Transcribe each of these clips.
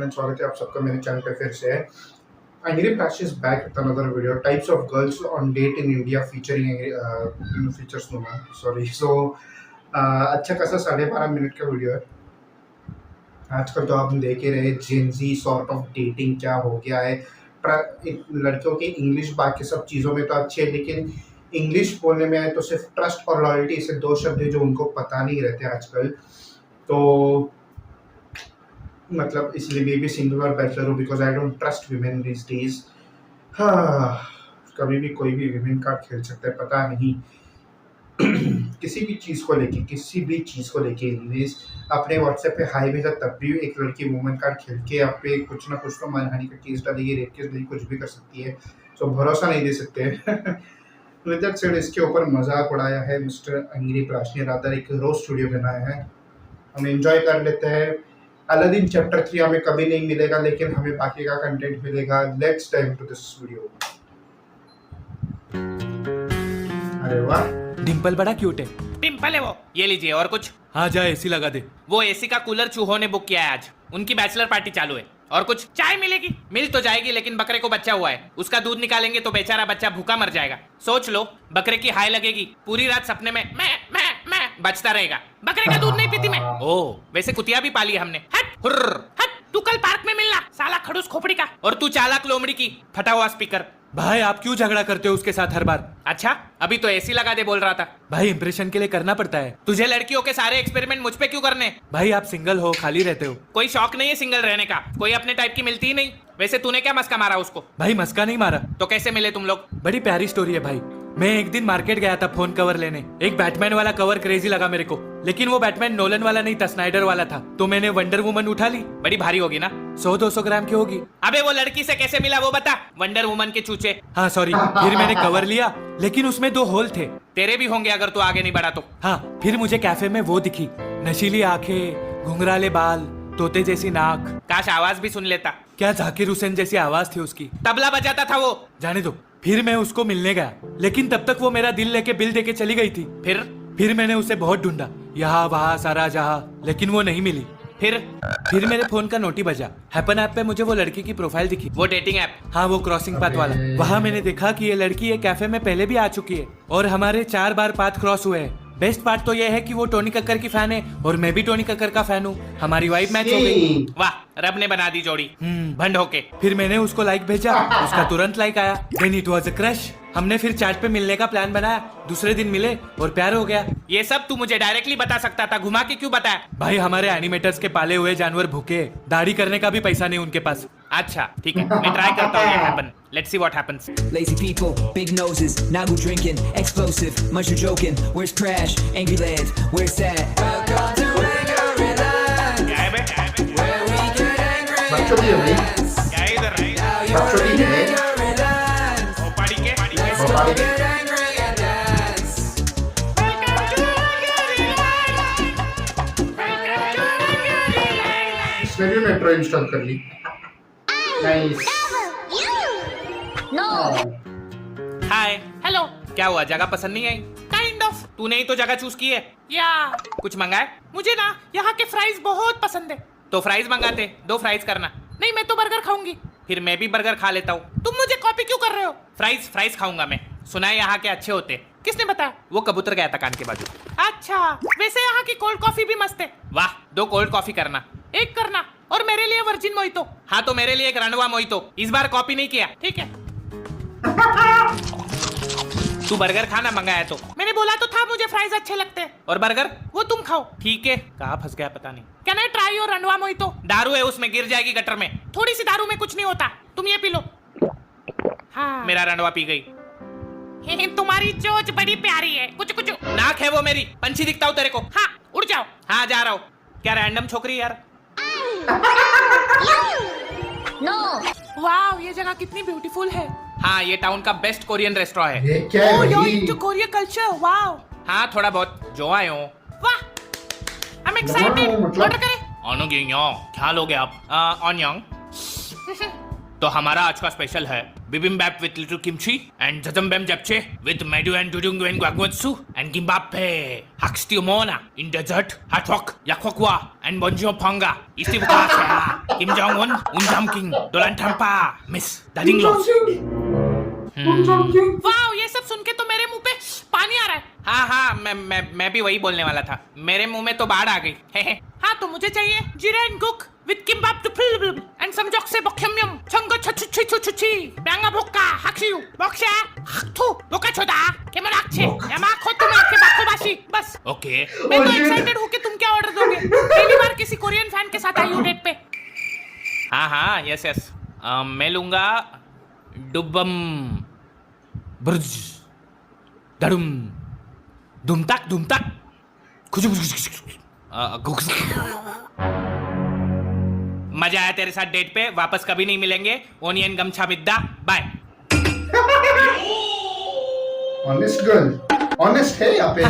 Gentleman, स्वागत है आप सबका मेरे चैनल पे फिर से। अंग्रेज Prachi is back with another video, types of girls on date in India featuring features नुमा सॉरी। सो अच्छा खासा 12.5 मिनट का वीडियो है। आजकल तो आप देख ही रहे जेनजी सॉर्ट ऑफ डेटिंग क्या हो गया है। लड़कियों की इंग्लिश बाकी सब चीज़ों में तो अच्छी है, लेकिन इंग्लिश बोलने में आए तो सिर्फ ट्रस्ट और लॉयल्टी से दो शब्द है जो उनको पता नहीं रहते आजकल। तो मतलब इसलिए मैं भी सिंगल और बैचलर हूँ, because I don't trust women this days. हाँ, कभी भी कोई भी वीमेन कार्ड खेल सकता है, पता नहीं किसी भी चीज़ को लेके इनवेज अपने व्हाट्सएप पे हाई भेजा तब भी एक लड़की वुमेन कार्ड खेल के आप पे कुछ ना कुछ तो मानहानि का केस डालेगी, रेप केस डालेगी, कुछ भी कर सकती है। तो भरोसा नहीं दे सकते। विद दैट सेड, इसके ऊपर मजाक उड़ाया है मिस्टर अंग्री प्राश ने, रादर एक रोस्ट स्टूडियो बनाया है। हम एंजॉय कर लेते हैं। अलादीन चैप्टर 3 हमें कभी नहीं मिलेगा, लेकिन हमें बाकी का कंटेंट मिलेगा। Let's time to this video. अरे वाह, डिम्पल बड़ा क्यूट है। डिम्पल है वो, ये लीजिए। और कुछ? हाँ जा एसी लगा दे। वो एसी का कूलर चूहों ने बुक किया है आज, उनकी बैचलर पार्टी चालू है। और कुछ? चाय मिलेगी? मिल तो जाएगी, लेकिन बकरे को बच्चा हुआ है, उसका दूध निकालेंगे तो बेचारा बच्चा भूखा मर जाएगा। सोच लो, बकरे की हाय लगेगी, पूरी रात सपने में मैं बचता रहेगा। बकरे का दूध नहीं पीती मैं। ओह, वैसे कुतिया भी पाली हमने। हट हुर्र, हट, तू कल पार्क में मिलना, साला खड़ूस खोपड़ी का। और तू चालाक लोमड़ी की, फटा हुआ स्पीकर। भाई आप क्यों झगड़ा करते हो उसके साथ हर बार? अच्छा, अभी तो एसी लगा दे बोल रहा था। भाई इंप्रेशन के लिए करना पड़ता है। तुझे लड़कियों के सारे एक्सपेरिमेंट मुझ पे क्यों करने? भाई आप सिंगल हो, खाली रहते हो। कोई शौक नहीं है सिंगल रहने का, कोई अपने टाइप की मिलती ही नहीं। वैसे तूने क्या मस्का मारा उसको? भाई मस्का नहीं मारा। तो कैसे मिले तुम लोग? बड़ी प्यारी स्टोरी है भाई। मैं एक दिन मार्केट गया था फोन कवर लेने। एक बैटमैन वाला कवर क्रेजी लगा मेरे को, लेकिन वो बैटमैन नोलन वाला नहीं था, स्नाइडर वाला था। तो मैंने वंडर वुमन उठा ली। बड़ी भारी होगी ना? 100-200 ग्राम की होगी। अबे वो लड़की से कैसे मिला वो बता, वंडर वुमन के चूचे। हाँ सॉरी। फिर मैंने कवर लिया, लेकिन उसमें 2 होल थे। तेरे भी होंगे अगर तू आगे नहीं बढ़ा तो। हाँ, फिर मुझे कैफे में वो दिखी, नशीली आंखें, घुंघराले बाल, तोते जैसी नाक। काश आवाज भी सुन लेता। क्या जाकिर हुसैन जैसी आवाज थी उसकी। तबला बजाता था वो। जाने दो। फिर मैं उसको मिलने गया, लेकिन तब तक वो मेरा दिल लेके बिल देके चली गई थी। फिर मैंने उसे बहुत ढूंढा, यहाँ वहाँ सारा जहाँ, लेकिन वो नहीं मिली। फिर मेरे फोन का नोटी बजा। हैपन ऐप पे मुझे वो लड़की की प्रोफाइल दिखी। वो डेटिंग ऐप? हाँ, वो क्रॉसिंग पाथ वाला। वहाँ मैंने देखा कि ये लड़की ये कैफे में पहले भी आ चुकी है और हमारे 4 बार पाथ क्रॉस हुए हैं। बेस्ट पार्ट तो ये है कि वो टोनी कक्कर की फैन है और मैं भी टोनी कक्कर का फैन हूँ। हमारी वाइब मैच हो गई। वाह, रब ने बना दी जोड़ी भंड होके। फिर मैंने उसको लाइक भेजा, उसका तुरंत लाइक आया। Then it was a crush. हमने फिर चैट पे मिलने का प्लान बनाया, दूसरे दिन मिले और प्यार हो गया। ये सब तू मुझे डायरेक्टली बता सकता था, घुमा के क्यों बताया? भाई हमारे एनिमेटर्स के पाले हुए जानवर भूखे, दाढ़ी करने का भी पैसा नहीं उनके पास। अच्छा ठीक है, मैं ट्राई करता हूँ ये happen. Let's see what happens. Lazy people, big noses, Nagu drinking, explosive, much you joking. Where's Crash? Angry Land, where's that? Welcome to Angry क्या है बे? where we get angry. बच्चों की है भाई, क्या है इधर? बच्चों की है। ओ पाड़ी के? भोपाली के। इसने भी मेट्रो इंस्टॉल कर ली। नाइस। हाय, हेलो। क्या हुआ, जगह पसंद नहीं आई? Kind of. तूने ही तो जगह चूज की है। या कुछ मंगाए? मुझे ना यहाँ के फ्राइज बहुत पसंद है। तो फ्राइज मंगाते, 2 फ्राइज करना। नहीं, मैं तो बर्गर खाऊंगी। फिर मैं भी बर्गर खा लेता हूँ। तुम मुझे कॉपी क्यों कर रहे हो? फ्राइज खाऊंगा मैं। सुना है यहाँ के अच्छे होते। किसने बताया? वो कबूतर गया था कान के बाजू। अच्छा, वैसे यहाँ की कोल्ड कॉफी भी मस्त है। वाह, 2 कोल्ड कॉफी करना। एक करना, और मेरे लिए वर्जिन मोहितो। हाँ, तो मेरे लिए एक रणवा मोहितो। इस बार कॉपी नहीं किया, ठीक है? तू बर्गर खाना मंगाया तो? मैंने बोला तो था मुझे फ्राइज अच्छे लगते हैं। और बर्गर वो तुम खाओ। ठीक है। कहाँ फंस गया पता नहीं। Can I try your Ranwa mojito? दारू है उसमें, गिर जाएगी गटर में। थोड़ी सी दारू में कुछ नहीं होता, तुम ये पी लो। हाँ, मेरा रणवा पी गई। तुम्हारी चोंच बड़ी प्यारी है। कुछ नाक है वो मेरी। पंछी दिखता हूँ तेरे को? हाँ, उड़ जाओ। हाँ, जा रहा हूँ। क्या रैंडम छोकरी यार। वाह, ये जगह कितनी ब्यूटीफुल है। हाँ, ये टाउन का बेस्ट कोरियन रेस्टोरेंट है। ये क्या है भाई? जो कोरियन कल्चर। वाह। हाँ, थोड़ा बहुत जो आए हो। वाह, आई एम एक्साइटेड। ऑर्डर करें? क्या लोगे आप? ऑनियन। तो हमारा आज का स्पेशल है bibimbap with little kimchi and जजम्बेम जपचे विद मेडू एंड डुडुंगवेन ग्वाग्वत्सु एंड किम्बाप्पे hakstiumona in desert hatwok yakwakwa and bonjo panga isti bukaka kim jong un unjam king dolan thampa miss dading los wow, ये सब सुन के तो मेरे मुंह पे पानी आ रहा है। हाँ, मैं भी वही बोलने वाला था। मेरे मुंह में तो बाढ़ आ गई। हाँ, तो मुझे चाहिए जीरा and cook with kimbap to fill and some जॉक्से बख्यम्यम छंगो छछुछुछुछुछी बैंगा भोक्का हाक्सियू बॉक्से थू बोका छोदा केमन आछे यामा खोतु में आके बाखोबाशी बस। ओके, मैं तो एक्साइटेड हूं कि तुम क्या ऑर्डर दोगे। पहली बार किसी कोरियन फैन के साथ आई हूं डेट पे। हाँ, यस, मैं लूंगा डुबम ब्रज दडुम दुमताक खुजु मजा आया तेरे साथ डेट पे। वापस कभी नहीं मिलेंगे। ओनियन गमछा बिद्दा, बाय। ऑनेस्ट गर्ल, ऑनेस्ट है यहाँ पे।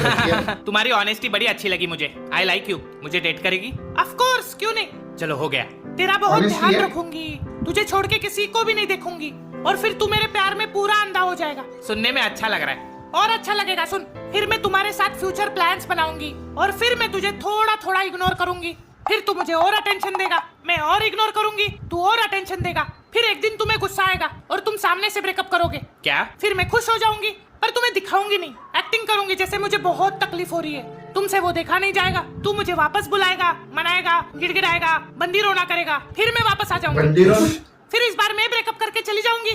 तुम्हारी ऑनेस्टी बड़ी अच्छी लगी मुझे। I like you. मुझे डेट करेगी? ऑफ कोर्स, क्यों नहीं। चलो, हो गया। तेरा बहुत Honestly ध्यान है? रखूंगी। तुझे छोड़ के किसी को भी नहीं देखूंगी और फिर तू मेरे प्यार में पूरा अंधा हो जाएगा। सुनने में अच्छा लग रहा है। और अच्छा लगेगा, सुन। फिर मैं तुम्हारे साथ फ्यूचर प्लान्स बनाऊंगी और फिर मैं तुझे थोड़ा थोड़ा इग्नोर करूंगी। फिर तू मुझे और अटेंशन देगा, मैं और इग्नोर करूंगी, तू और अटेंशन देगा। फिर एक दिन तुम्हें गुस्सा आएगा और तुम सामने से ब्रेकअप करोगे। क्या? फिर मैं खुश हो जाऊंगी पर तुम्हें दिखाऊंगी नहीं। एक्टिंग करूंगी जैसे मुझे बहुत तकलीफ हो रही है। तुमसे वो देखा नहीं जाएगा। तू मुझे वापस बुलाएगा, मनाएगा, गिड़गिड़ाएगा, बंदी रोना करेगा। फिर मैं वापस आ जाऊंगी। फिर इस बार मैं ब्रेकअप करके चली जाऊंगी।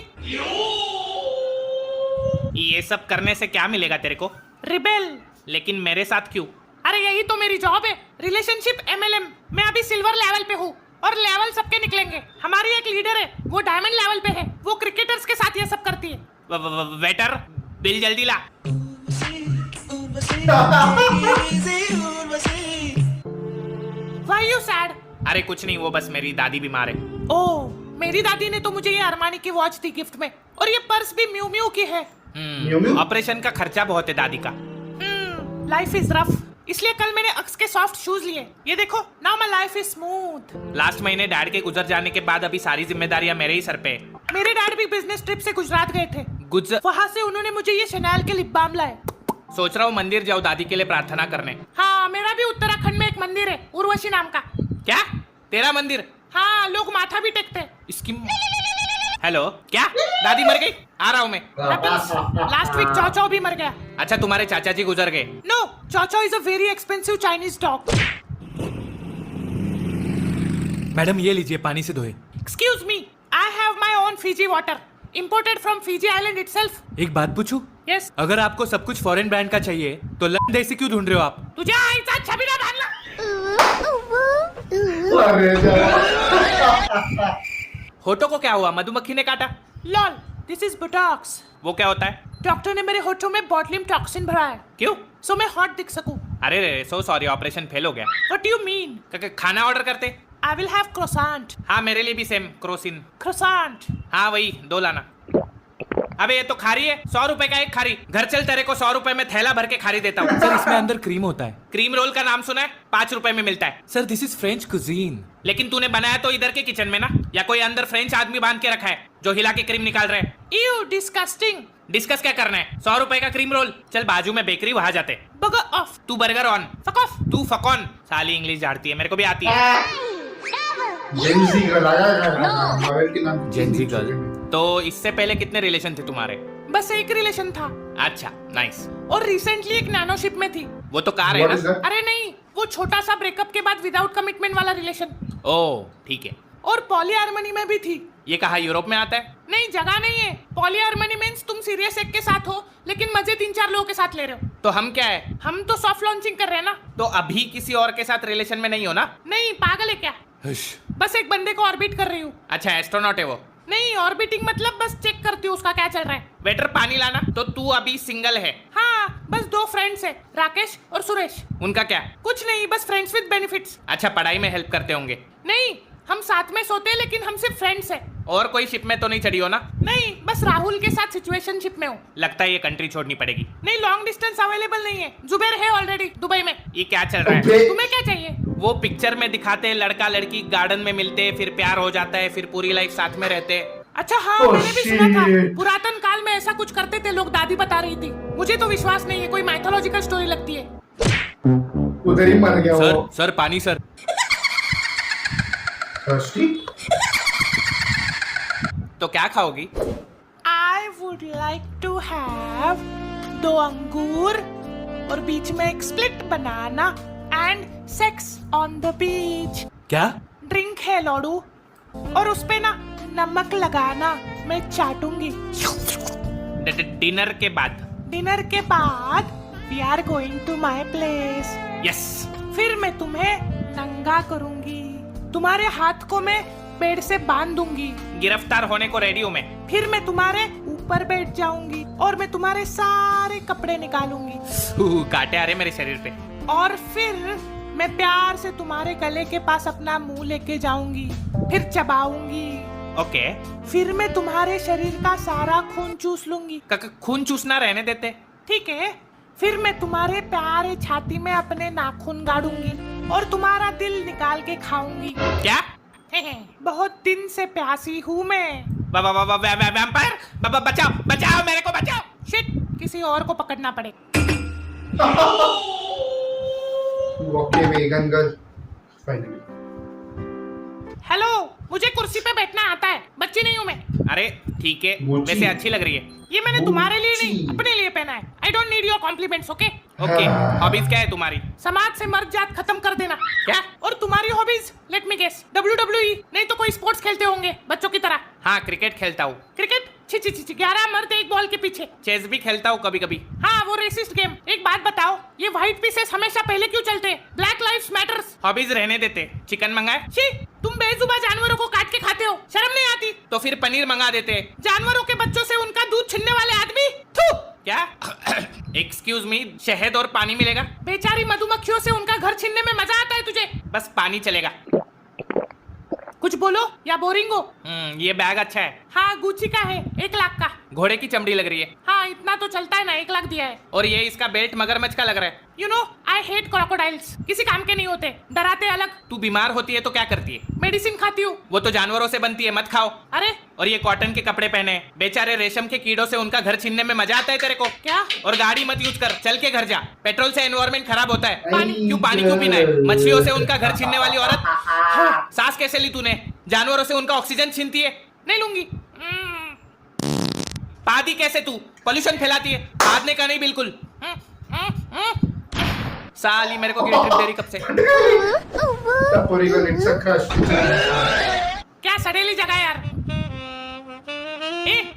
ये सब करने से क्या मिलेगा तेरे को? रिबेल। लेकिन मेरे साथ क्यों? अरे यही तो मेरी जॉब है, रिलेशनशिप MLM। मैं अभी सिल्वर लेवल पे हूँ और लेवल सबके निकलेंगे। हमारी एक लीडर है, वो डायमंड लेवल पे है। वो क्रिकेटर्स के साथ ये सब करती है। वेटर, बिल जल्दी ला। Why you sad? अरे कुछ नहीं, वो बस मेरी दादी बीमार है। ओह, मेरी दादी ने तो मुझे ये अरमानी की वॉच दी गिफ्ट में और ये पर्स भी म्यू म्यू की है। ऑपरेशन का खर्चा बहुत है दादी का। लाइफ इज रफ, इसलिए कल मैंने अक्स के सॉफ्ट शूज लिए। ये देखो, now my life is smooth. Last महीने डैड के गुजर जाने के बाद अभी सारी जिम्मेदारियां मेरे ही सर पे है। मेरे डैड भी बिजनेस ट्रिप से गुजरात गए थे। वहाँ से उन्होंने मुझे ये शैनेल के लिप बाम लाए। सोच रहा हूँ मंदिर जाओ दादी के लिए प्रार्थना करने। हाँ, मेरा भी उत्तराखंड में एक मंदिर है, उर्वशी नाम का। क्या? तेरा मंदिर? हाँ, लोग माथा भी टेकते हैं। इसकी हेलो, क्या दादी मर गई? आ रहा हूँ मैं। लास्ट वीक चौचौ भी मर गया। अच्छा, तुम्हारे चाचा जी गुजर गए? No, chow chow is a very expensive Chinese dog. Madam ये लीजिए, पानी से धोए। Excuse me, I have my own Fiji water imported from Fiji island itself. एक बात पूछूं? यस। अगर आपको सब कुछ फॉरेन ब्रांड का चाहिए तो लंदन देसी क्यों ढूंढ रहे हो आप? तुझे ऐसा छवि ना डालना। होठों को क्या हुआ? मधुमक्खी ने काटा? Lol, this is Botox. वो क्या होता है? डॉक्टर ने मेरे होठों में बॉटुलिज्म टॉक्सिन भरा है। क्यों? सो मैं हॉट दिख सकूं। अरे रे, सो सॉरी, ऑपरेशन फेल हो गया। What do you mean? खाना ऑर्डर करते? I will have croissant. हाँ, मेरे लिए भी सेम, क्रोसिन। क्रोसेंट? हाँ वही, 2 लाना। अबे ये तो खारी है, 100 रुपए का एक खारी। घर चल, तेरे को 100 रुपए में थैला भर के खारी देता हूँ। सर, इसमें अंदर क्रीम होता है। क्रीम रोल का नाम सुना है? 5 रुपए में मिलता है। Sir, this is French cuisine. लेकिन तूने बनाया तो इधर के किचन में ना, या कोई अंदर फ्रेंच आदमी बांध के रखा है जो हिला के क्रीम निकाल रहे हैं? Ew, disgusting। डिस्कस क्या करना है? 100 रुपए का क्रीम रोल। चल बाजू में बेकरी, वहां जाते। Burger of. तू बर्गर ऑन। Fuck off. तू फक ऑन। साली इंग्लिश झाड़ती है, मेरे को भी आती है। जेंजी गर्ल आया। Gen Z girl. तो इससे पहले कितने रिलेशन थे तुम्हारे? बस एक रिलेशन था। अच्छा, नाइस। और रिसेंटली एक नैनोशिप में थी। वो तो कार है ना? अरे नहीं, वो छोटा सा ब्रेकअप के बाद विदाउट कमिटमेंट वाला रिलेशन। ओह, ठीक है। और पॉलीहार्मनी में भी थी। ये कहाँ यूरोप में आता है? नहीं, जगह नहीं है। पॉलीहार्मनी मींस तुम सीरियस एक के साथ हो लेकिन मजे 3-4 लोगों के साथ ले रहे हो। तो हम क्या है? हम तो सॉफ्ट लॉन्चिंग कर रहे हैं ना। तो अभी किसी और के साथ रिलेशन में नहीं हो ना? नहीं, पागल है क्या? बस एक बंदे को ऑर्बिट कर रही हूँ। अच्छा, एस्ट्रोनॉट है वो? नहीं, ऑर्बिटिंग मतलब बस चेक करती हूँ उसका क्या चल रहा है। वेटर, पानी लाना। तो तू अभी सिंगल है? हाँ, बस 2 फ्रेंड्स है, राकेश और सुरेश। उनका क्या? कुछ नहीं, बस फ्रेंड्स विद बेनिफिट्स। अच्छा, पढ़ाई में हेल्प करते होंगे? नहीं, हम साथ में सोते हैं लेकिन हम सिर्फ फ्रेंड्स है। और कोई शिप में तो नहीं चढ़ी हो ना? नहीं, बस राहुल के साथ सिचुएशनशिप में हूँ। लगता है ये कंट्री छोड़नी पड़ेगी। नहीं, लॉन्ग डिस्टेंस अवेलेबल नहीं है। जुबैर है ऑलरेडी दुबई में। ये क्या चल रहा है? तुम्हें क्या चाहिए? वो पिक्चर में दिखाते हैं लड़का लड़की गार्डन में मिलते, फिर प्यार हो जाता है, फिर पूरी लाइफ साथ में रहते। अच्छा हाँ, मैंने भी सुना था पुरातन काल में ऐसा कुछ करते थे लोग, दादी बता रही थी। मुझे तो विश्वास नहीं है, कोई माइथोलॉजिकल स्टोरी लगती है। उधर ही मर गया सर, वो। सर पानी सर। तो क्या खाओगी? I would like to have 2 अंगूर और बीच में एक split banana and sex on the beach. क्या? ड्रिंक है लॉडू, और उस पे ना नमक लगाना, मैं चाटूंगी। डिनर के बाद? डिनर के बाद we are going to my place. Yes. फिर मैं तुम्हें नंगा करूंगी, तुम्हारे हाथ को मैं बेड से बांध दूंगी। गिरफ्तार होने को रेडी हूँ मैं। फिर मैं तुम्हारे ऊपर बैठ जाऊंगी और मैं तुम्हारे सारे कपड़े निकालूंगी। कांटे आ रहे मेरे शरीर पे। और फिर मैं प्यार से तुम्हारे गले के पास अपना मुंह लेके जाऊंगी, फिर चबाऊंगी। ओके। फिर मैं तुम्हारे शरीर का सारा खून चूस लूंगी। खून चूसना रहने देते, ठीक है? फिर मैं तुम्हारे प्यारे छाती में अपने नाखून गाड़ूंगी और तुम्हारा दिल निकाल के खाऊंगी। क्या? बहुत दिन से प्यासी हूँ मैं। वैम्पायर, बचाओ बचाओ, मेरे को बचाओ। शिट, किसी और को पकड़ना पड़े। Okay vegan girl finally. Hello, मुझे कुर्सी पे बैठना आता है, बच्ची नहीं हूँ मैं। अरे ठीक है, वैसे अच्छी लग रही है। ये मैंने तुम्हारे लिए नहीं, अपने लिए पहना है। I don't need your compliments, okay? Okay. Hobbies क्या है तुम्हारी? समाज से मर्द जात खत्म कर देना। क्या? और तुम्हारी hobbies? Let me guess, WWE, नहीं तो कोई स्पोर्ट्स खेलते होंगे बच्चों की तरह। हाँ, क्रिकेट खेलता हूँ। क्रिकेट? छी छी छी, 11 मर्द एक बॉल के पीछे। चेस भी खेलता हूँ कभी कभी। हाँ, वो रेसिस्ट गेम। एक बात बताओ, ये व्हाइट पीसेस हमेशा पहले क्यों चलते? Black lives matters. हॉबीज रहने देते। चिकन मंगाए? छी, तुम बेजुबा जानवरों को काट के खाते हो, शर्म नहीं आती? तो फिर पनीर मंगा देते। जानवरों के बच्चों से उनका दूध छीनने वाले आदमी। थू। क्या? एक्सक्यूज मी, शहद और पानी मिलेगा? बेचारी मधुमक्खियों से उनका घर छीनने में मजा आता है तुझे? बस पानी चलेगा। कुछ बोलो या बोरिंग हो? ये बैग अच्छा है। हाँ, गुची का है, 1 लाख का। घोड़े की चमड़ी लग रही है। हाँ, इतना तो चलता है ना, 1 लाख दिया है। और ये इसका बेल्ट मगरमच्छ का लग रहा है। You know, I hate crocodiles, किसी काम के नहीं होते, डराते अलग। तू बीमार होती है तो क्या करती है? मेडिसिन खाती हूँ। वो तो जानवरों से बनती है, मत खाओ। अरे, और ये कॉटन के कपड़े पहने, बेचारे रेशम के कीड़ों से उनका घर छीनने में मजा आता है तेरे को? क्या? और गाड़ी मत यूज कर, चल के घर जा, पेट्रोल से एनवायरमेंट खराब होता है। पानी क्यों पीना है? मछलियों से उनका घर छीनने वाली औरत। हाँ, सांस कैसे ली तूने? जानवरों से उनका ऑक्सीजन छीनती है। नहीं लूंगी। पादी कैसे तू? पोल्यूशन फैलाती है। पादने का नहीं बिल्कुल। साली मेरे को गिल्ट ट्रिप दे रही कब से। क्या सड़ेली जगह यार।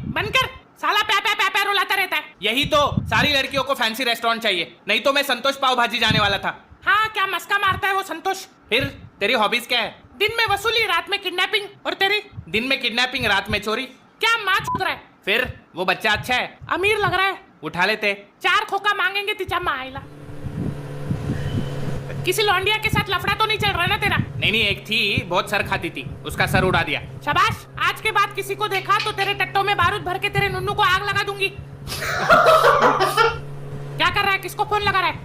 बंद कर, साला प्या रुलाता रहता है। यही तो, सारी लड़कियों को फैंसी रेस्टोरेंट चाहिए, नहीं तो मैं संतोष पाव भाजी जाने वाला था। हाँ, क्या मस्का मारता है वो संतोष। फिर तेरी हॉबीज क्या है? दिन में वसूली, रात में किडनैपिंग। और तेरी? दिन में किडनैपिंग, रात में चोरी। क्या माँ चुद रहा है? फिर वो बच्चा अच्छा है, अमीर लग रहा है, उठा लेते। 4 खोखा मांगेंगे तिचा माँ आएला। किसी लौंडिया के साथ लफड़ा तो नहीं चल रहा ना तेरा? नहीं, एक थी, बहुत सर खाती थी, उसका सर उड़ा दिया। शाबाश, आज के बाद किसी को देखा तो तेरे टट्टों में बारूद भर के तेरे नुन्नू को आग लगा दूंगी। क्या कर रहा है? किसको फोन लगा रहा है?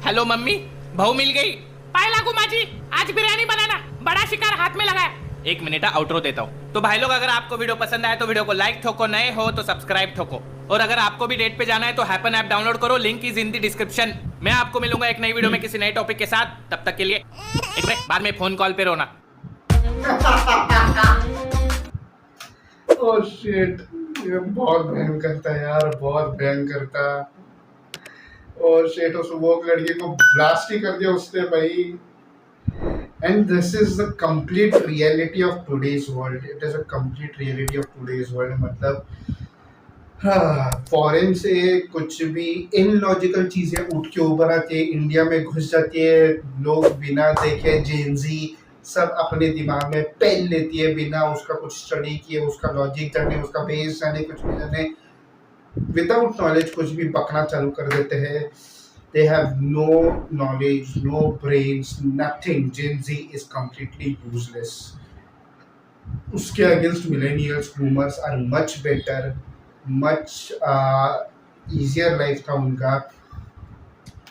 हेलो मम्मी, बहू मिल गई। पाए लागू माँ जी, आज बिरयानी बनाना, बड़ा शिकार हाथ में लगाया। 1 मिनट आउटरो देता हूँ। तो भाई लोग, अगर आपको वीडियो पसंद आए तो वीडियो को लाइक ठोको, नए हो तो सब्सक्राइब ठोको, और अगर आपको भी डेट पे जाना है तो हैपन ऐप डाउनलोड करो, link is in the description. मैं आपको मिलूंगा एक नई वीडियो में किसी नए टॉपिक के साथ। तब तक के लिए एक ब्रेक, बाद में फोन कॉल पे रोना। ओह शिट, ये बहुत भयंकर था यार, बहुत भयंकर था। ओह शिट, उस वो लड़की को ब्लास्ट ही कर दिया उसने भाई। And this is the complete reality of today's world. It is a complete reality of today's world. मतलब फॉरेन से कुछ भी इनलॉजिकल चीजें उठ के उभर आती है, इंडिया में घुस जाती है, लोग बिना देखे जेनजी सब अपने दिमाग में पेन लेती है, बिना उसका कुछ स्टडी किए, उसका लॉजिक जाने, उसका बेस जाने, कुछ भी जाने, विदाउट नॉलेज कुछ भी बकना चालू कर देते हैं। They have no knowledge, no brains, nothing. Gen Z is completely useless. उसके against millennials boomers are much better, much easier life था उनका।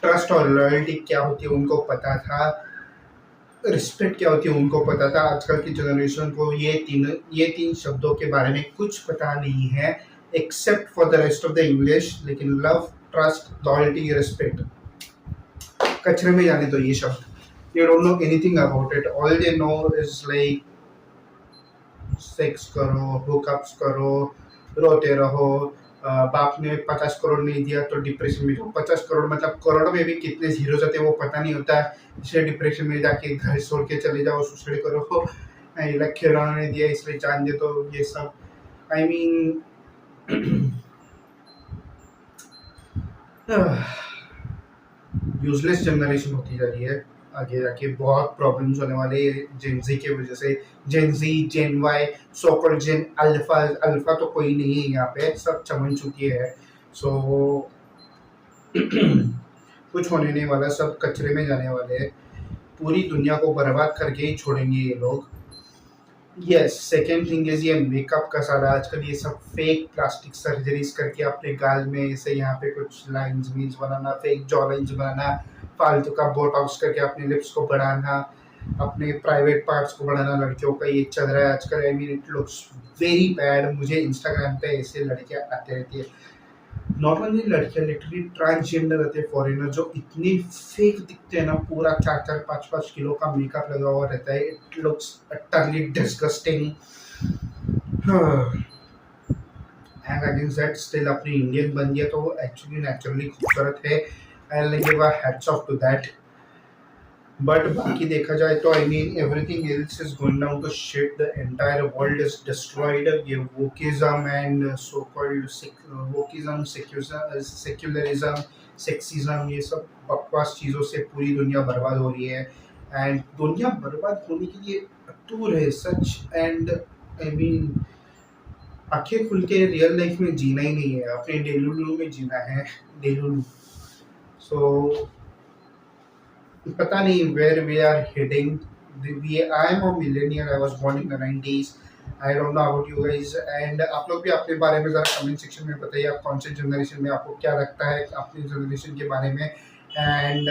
ट्रस्ट और लॉयल्टी क्या होती है उनको पता था, रिस्पेक्ट क्या होती है उनको पता था। आजकल की जनरेशन को ये तीन शब्दों के बारे में कुछ पता नहीं है except for the rest of the English. लेकिन लव, ट्रस्ट, लॉयल्टी, रिस्पेक्ट कचरे में जाने दो ये शब्द। they don't know anything about it, all they know is like sex करो, हुकअप्स करो, रोते रहो। बाप ने 50 करोड़ नहीं दिया तो डिप्रेशन में जाओ। 50 करोड़ मतलब करोड़ में भी कितने जीरोस आते हैं वो पता नहीं होता, इसलिए डिप्रेशन में जाके घर छोड़ के चले जाओ, सुसाइड करो। खिलौना नहीं दिया इसलिए जान दे, तो ये सब आई मीन यूजलेस जनरेशन होती जा रही है। आगे जाके बहुत प्रॉब्लम्स होने वाले जेनजी की वजह से। जेनजी, जेन वाई, सोकल जेन अल्फा, अल्फा तो कोई नहीं है यहाँ पे, सब चमन चुकी है। सो कुछ होने नहीं वाला, सब कचरे में जाने वाले हैं। पूरी दुनिया को बर्बाद करके ही छोड़ेंगे ये लोग। यस, सेकेंड थिंग इज ये मेकअप का सारा आजकल ये सब फेक प्लास्टिक सर्जरीज करके अपने गाल में ऐसे यहाँ पे कुछ लाइंस मीन्स बनाना, फेक जॉ लाइंस बनाना, फालतू का बोटॉक्स करके अपने लिप्स को बढ़ाना, अपने प्राइवेट पार्ट्स को बढ़ाना। लड़कियों का ये चल रहा है आजकल। I mean it looks very bad. मुझे इंस्टाग्राम पे ऐसे लड़कियाँ आते रहती है, नॉर्मली लड़कियाँ लिटरली ट्रांसजेंडर रहते हैं फॉरेनर, जो इतने फेक दिखते हैं ना, पूरा 4-4, 5-5 किलो का मेकअप लगा हुआ रहता है। It looks utterly disgusting. And against that still अपनी इंडियन बन गया तो वो एक्चुअली नेचुरली खूबसूरत है। I give a hats off to that. But बाकी देखा जाए तो I mean everything else is going down to shit, the entire world is destroyed. ये wokeism and so called wokeism, secularism, sexism, ये सब बकवास चीज़ों से पूरी दुनिया बर्बाद हो रही है। एंड दुनिया बर्बाद होने के लिए अतूर है सच। एंड आई मीन आंखें खुल के रियल लाइफ में जीना ही नहीं है, अपने डेलुलू में जीना है, डेलुलू। सो पता नहीं where we are heading. I am a millennial, I was born in the 90s। I don't know about you guys. And आप लोग भी अपने बारे में ज़रा कमेंट सेक्शन में बताइए, आप कौन से जनरेशन में, आपको क्या लगता है अपनी जनरेशन के बारे में। एंड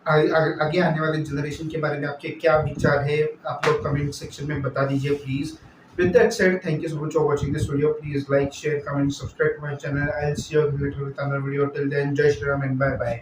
आगे आने वाले जनरेशन के बारे में आपके क्या विचार है, आप लोग कमेंट सेक्शन में बता दीजिए please. With that said, thank you so much for watching this video. Please like, share, comment, subscribe to my channel. I'll see you later with another video. Till then, Jai Shri Ram and bye bye.